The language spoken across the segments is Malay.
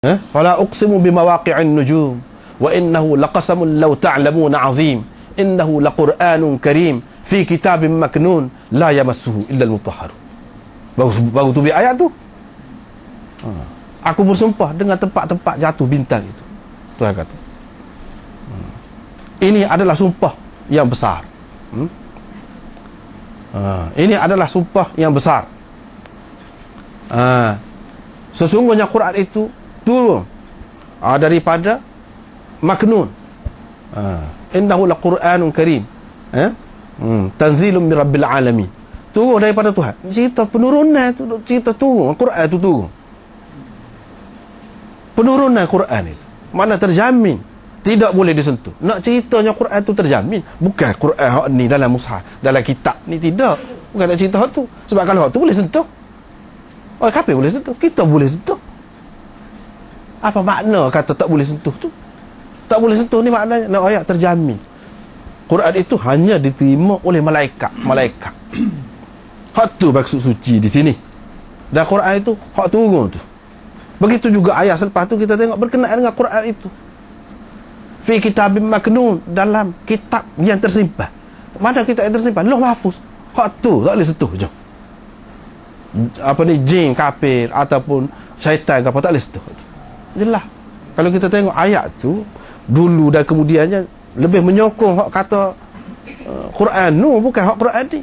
Fala uqsimu bimawaqi'in nujum wa innahu laqasamun law ta'lamuna 'azim innahu laqur'anun karim fi kitabin maknun la yamassuhu illa al-mutahharun. Baru tu ayat tu. Aku bersumpah dengan tempat-tempat jatuh bintang itu. Tuhan kata. Ini adalah sumpah yang besar. Ini adalah sumpah yang besar. Sesungguhnya Quran itu turun daripada maknun. Innahu laqur'anun karim. Tanzilun min rabbil alamin. Turun daripada Tuhan. Cerita penurunan tu, cerita turun Quran itu turun. Penurunan Quran itu mana terjamin tidak boleh disentuh. Nak ceritanya Quran tu terjamin. Bukan Quran hak ni dalam mushaf, dalam kitab ni, tidak. Bukan nak cerita hak tu. Sebab kalau hak tu boleh sentuh, orang kafir boleh sentuh, kita boleh sentuh. Apa makna kata tak boleh sentuh tu? Tak boleh sentuh ni maknanya nak ayat terjamin. Quran itu hanya diterima oleh malaikat. Hak tu maksud suci di sini. Dan Quran itu hak turun tu. Begitu juga ayat selepas tu kita tengok berkenaan dengan Quran itu. Fi kitabim maknun, dalam kitab yang tersimpan. Mana kitab yang tersimpan? Lauh Mahfuz. Hak tu tak boleh sentuh je. Apa ni, jin kafir ataupun syaitan apa tak boleh sentuh. Jelas. Kalau kita tengok ayat tu dulu dan kemudiannya lebih menyokong hak kata Quran nu, bukan hak Quran ni.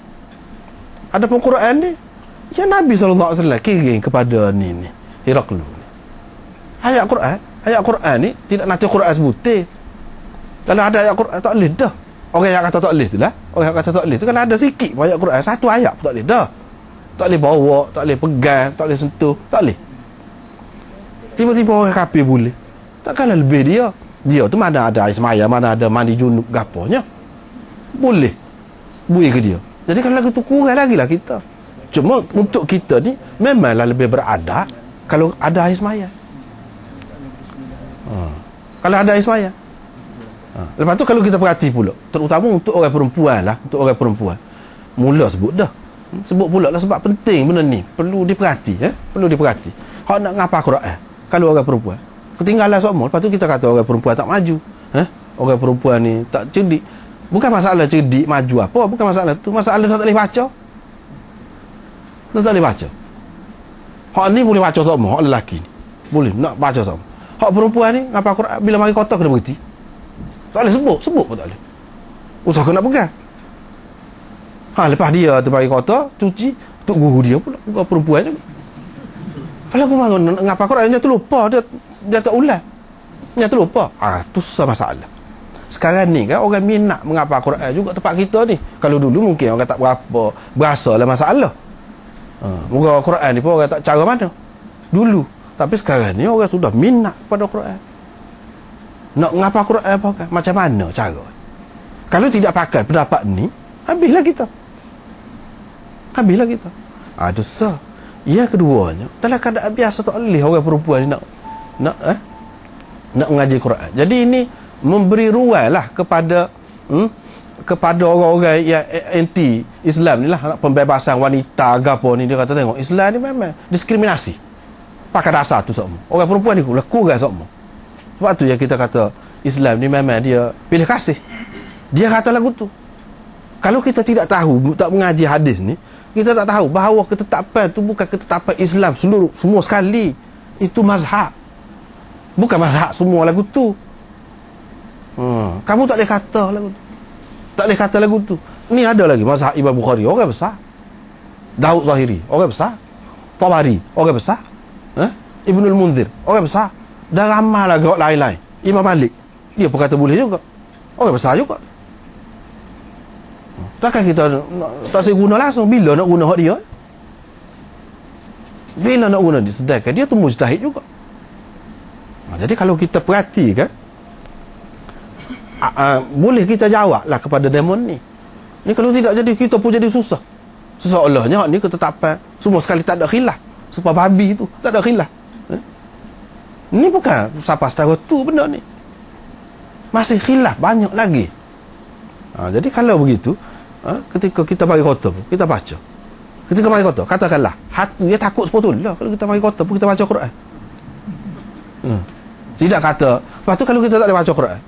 Adapun Quran ni ya Nabi SAW kirim kepada ni Heraklu. Ayat Quran ni tidak nanti Quran sebutir. Kalau ada ayat Quran tak boleh dah. Orang yang kata tak boleh tu lah. Orang yang kata tak boleh tu kalau ada sikit ayat Quran, satu ayat pun tak boleh dah. Tak boleh bawa, tak boleh pegang, tak boleh sentuh, tak boleh. Tiba-tiba orang kafir boleh. Takkanlah lebih dia. Dia tu mana ada air semaya, mana ada mandi junub gaponya. Boleh. Bui ke dia. Jadi kalau lagu tu kurang lagi lah kita. Cuma untuk kita ni memanglah lebih beradab kalau ada air semaya. Kalau ada air semaya. Lepas tu kalau kita perhati pula, terutama untuk orang perempuan lah, untuk orang perempuan, mula sebut dah. Sebut pula lah sebab penting benda ni. Perlu diperhati. Perlu diperhati. Hak nak ngapa Quran kalau orang perempuan ketinggalan semua. Lepas tu kita kata orang perempuan tak maju. Orang perempuan ni tak cerdik. Bukan masalah cerdik maju apa, bukan masalah tu. Masalah tak boleh baca. Tak boleh baca. Hak ni boleh baca semua, hak lelaki ni boleh nak baca semua. Hak perempuan ni ngapa Quran bila mari kotak kena berhenti. Tak boleh sebut pun tak boleh. Usaha nak pegang. Lepas dia terbagi kotak, cuci, untuk guru dia pula, guru perempuan juga. Kalau aku mahu ngapa Quran dia terlupa, dia tak ulang. Dia terlupa. Tu susah masalah. Sekarang ni kan orang minat mengapa Quran juga tempat kita ni. Kalau dulu mungkin orang tak berapa berasa lah masalah. Moga Quran ni pun orang tak cara mana dulu. Tapi sekarang ni orang sudah minat kepada Quran. Nak ngapa Quran apa kan? Macam mana cara? Kalau tidak pakai pendapat ni, habislah kita. Dosa. Yang keduanya, dalam keadaan biasa tak boleh orang perempuan ni nak mengaji Quran. Jadi ini memberi ruang lah kepada orang-orang yang anti Islam ni lah, pembebasan wanita agapo ni. Dia kata tengok Islam ni memang diskriminasi pakai dasar tu semua. Orang perempuan ni kurang semua. Sebab tu yang kita kata Islam ni memang dia pilih kasih. Dia kata lagu tu. Kalau kita tidak tahu, tak mengaji hadis ni, kita tak tahu bahawa ketetapan tu bukan ketetapan Islam semua sekali. Itu mazhab. Bukan mazhab semua lagu tu. Kamu tak boleh kata lagu tu. Tak boleh kata lagu tu. Ni ada lagi mazhab Imam Bukhari, orang besar. Daud Zahiri, orang besar. Tabari, orang besar. Ibnul Munzir, orang besar. Dan ramai lagi orang lain-lain. Imam Malik, dia pun kata boleh juga. Orang besar juga. Takkan kita tak saya guna langsung. Bila nak guna hak dia? Bila nak guna dia? Sedangkan dia tu mujtahid juga. Jadi kalau kita perhatikan, boleh kita jawab lah kepada demon ni. Ni kalau tidak jadi kita pun jadi susah. Seolah-olahnya ni ketetapan semua sekali tak ada khilaf. Sebab babi tu tak ada khilaf. Ni bukan siapa setara tu benda ni. Masih khilaf banyak lagi. Jadi kalau begitu, ketika kita bagi khutbah, kita baca. Ketika bagi khutbah, katakanlah hati dia takut sepotol lah kalau kita bagi khutbah, kita baca Quran. Tidak kata. Lepas tu kalau kita tak boleh baca Quran,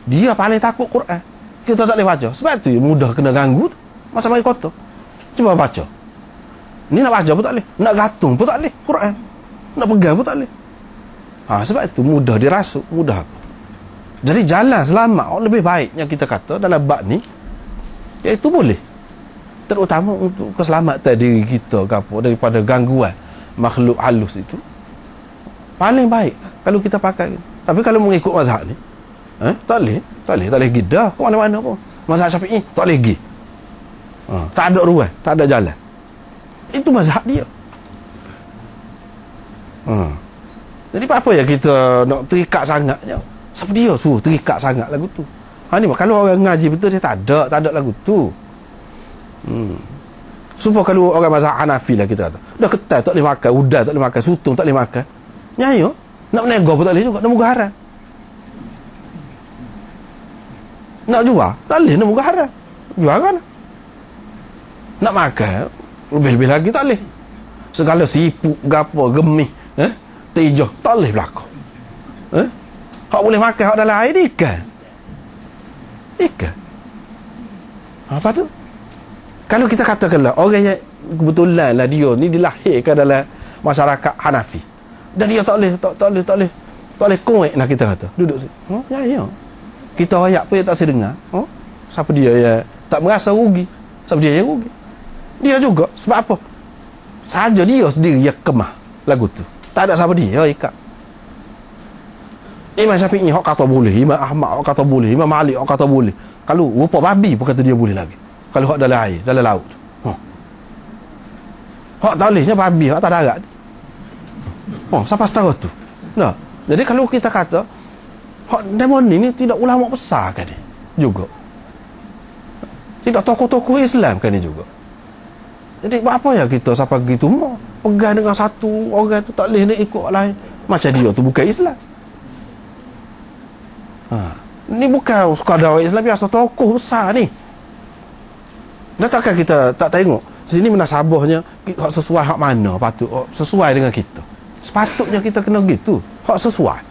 dia paling takut Quran, kita tak boleh baca. Sebab tu mudah kena ganggu tu. Masa mari kotor. Cuba baca. Ni nak baca pun tak boleh. Nak gantung pun tak boleh Quran. Nak pegang pun tak boleh. Sebab itu mudah dirasuk, mudah apa. Jadi jalan selamat lebih baik yang kita kata dalam bab ni, iaitu boleh. Terutama untuk keselamatan diri kita ke apa, daripada gangguan makhluk halus itu. Paling baik kalau kita pakai. Tapi kalau mengikut mazhab ni, tak boleh pergi dah ke mana-mana pun. Mazhab Syafi'i tak boleh pergi. Tak ada ruang, tak ada jalan. Itu mazhab dia. Jadi apa ya kita nak terikat sangatnya? Siapa dia suruh terikat sangat lagu tu? Ni kalau orang ngaji betul dia tak ada lagu tu. Supaya kalau orang mazhab Hanafi lah kita kata, dah ketat tak boleh makan, udang tak boleh makan, sutung tak boleh makan. Nyayo, nak menego pun tak boleh juga, nak muka haram. Nak jual, tak boleh, nak muka haram. Jual kan? Nak makan, lebih-lebih lagi tak boleh. Segala siput, gapo, gemih, tejah, tak boleh berlaku. Hak boleh makan, hak dalam air ni ikan. Apa tu? Kalau kita katakanlah orang yang kebetulan lah dia ni dilahirkan dalam masyarakat Hanafi, dan dia tak boleh kuat nak kita kata duduk sini. Ya. Kita ayat pun dia tak boleh dengar. Siapa dia yang tak merasa rugi? Siapa dia yang rugi? Dia juga. Sebab apa? Saja dia sendiri yang kemah lagu tu. Tak ada siapa dia ikat. Imam Syafi'i hak kata boleh, Imam Ahmad hak kata boleh, Imam Malik hak kata boleh. Kalau rupa babi pun kata dia boleh lagi. Kalau hak dalam air, dalam laut. Hak tak bolehnya babi, hak tak darat. Siapa setara tu? Nah, jadi kalau kita kata hak demoni ni tidak ulama besar kan ni juga. Tidak tokoh-tokoh Islam kan ni juga. Jadi buat apa ya kita sampai gitu mau pegang dengan satu orang tu tak boleh nak ikut lain. Macam dia tu bukan Islam. Ni bukan sekadar orang Islam, biasa tokoh besar ni. Dan takkan kita tak tengok sini munasabahnya hak sesuai hak mana patut sesuai dengan kita. Sepatutnya kita kena gitu, hak sesuai.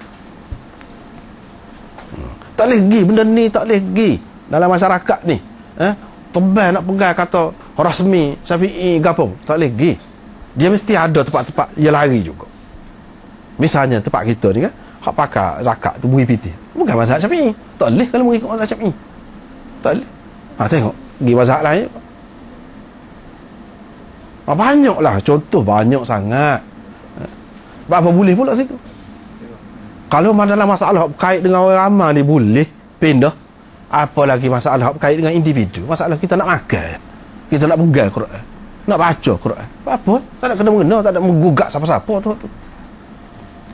Tak boleh pergi benda ni, tak boleh pergi dalam masyarakat ni. Tebal nak pegang kata rasmi Syafi'i gapo, tak boleh pergi. Dia mesti ada tempat-tempat dia lari juga. Misalnya tempat kita ni kan, hak pakar zakat tu bui piti. Bukan mazhab Syafi'i. Tak boleh kalau mengikut mazhab Syafi'i. Tak boleh. Tengok pergi mazhab lain. Banyaklah contoh, banyak sangat. Apa boleh pula situ? Kalau dalam masalah berkait dengan orang ramai ni boleh pindah. Apalagi masalah berkait dengan individu. Masalah kita nak makan, kita nak pegang Quran, nak baca Quran, apa? Tak ada kena-mengena, tak ada menggugat siapa-siapa tu.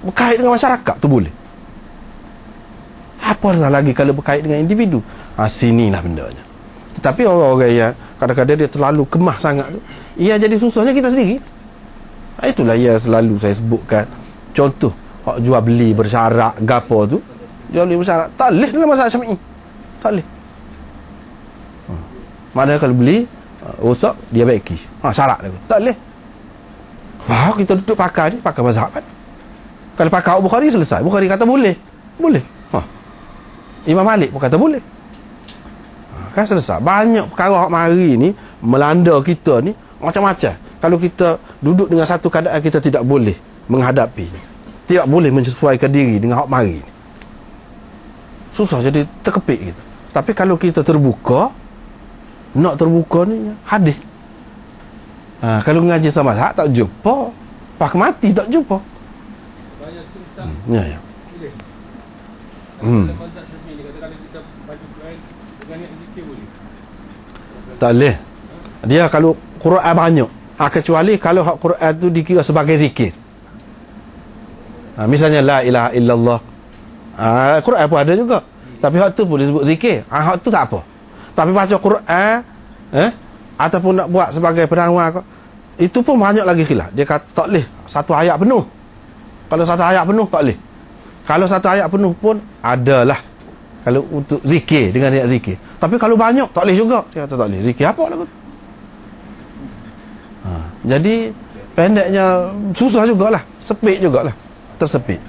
Berkait dengan masyarakat tu boleh. Apatah lagi kalau berkait dengan individu. Sinilah bendanya. Tetapi orang-orang yang kadang-kadang dia terlalu kemah sangat tu, ia jadi susahnya kita sendiri. Itulah yang selalu saya sebutkan. Contoh, hak jual beli bersyarat gapo tu, jual beli bersyarat tak boleh dalam mazhab Syafi'i. Tak boleh. Mana kalau beli rosak dia baiki. Syarat lagu. Tak boleh. Kita duduk pakai ni, pakai mazhab kan. Kalau pakai Bukhari selesai. Bukhari kata boleh. Boleh. Imam Malik pun kata boleh. Kan selesai. Banyak perkara hak mari ni melanda kita ni macam-macam. Kalau kita duduk dengan satu keadaan kita tidak boleh menghadapi, tidak boleh menyesuaikan diri dengan hak mari ni, susah jadi terkepit gitu. Tapi kalau kita terbuka, nak terbuka ni hadis. Kalau ngaji sama mazhab tak jumpa, pak mati tak jumpa. Ya. Tak boleh. Dia kalau Quran banyak, kecuali kalau hak Quran tu dikira sebagai zikir. Misalnya la ilaha illallah. Quran pun ada juga. Tapi hak tu pun disebut zikir. Hak tu tak apa. Tapi baca Quran ataupun nak buat sebagai penawar, itu pun banyak lagi khilaf. Dia kata tak boleh satu ayat penuh. Kalau satu ayat penuh tak boleh. Kalau satu ayat penuh pun adalah kalau untuk zikir dengan niat zikir. Tapi kalau banyak tak boleh juga. Dia kata tak boleh. Zikir apa lagu tu? Jadi pendeknya susah jugalah, sepit jugalah, tersepit.